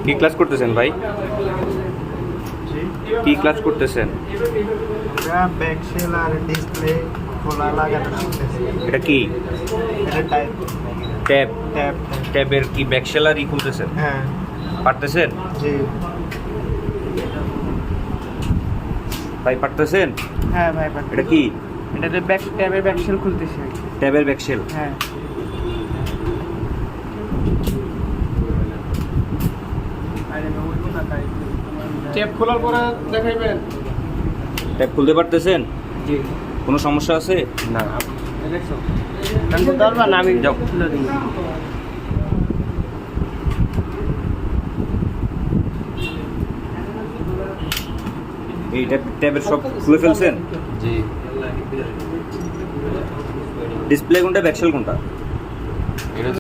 কি ক্লাস করতেছেন ভাই? কি ক্লাস করতেছেন? ব্যাকসেল আর ডিসপ্লে খোলা লাগানো শিখতেছি। এটা কি এটা টাইপ ট্যাব? ট্যাব। ট্যাবের কি ব্যাকসেলারই খুলতেছেন? হ্যাঁ পারতেছেন জি। ভাই? পারতেছেন? হ্যাঁ ভাই পারতেছি। এটা কি এটাতে ট্যাবের ব্যাকসেল খুলতেছি। ট্যাবের ব্যাকসেল? হ্যাঁ ট্যাব খোলার পরে দেখাইবেন। ট্যাব খুলতে পারতেছেন? জি। কোনো সমস্যা আছে? না দেখছো আমি বলতে পারবা না, আমি যাও। খুলে দিই। এই ট্যাবের সব খুলে ফেলছেন? জি। ডিসপ্লে কোনটা, ব্যাকসেল কোনটা?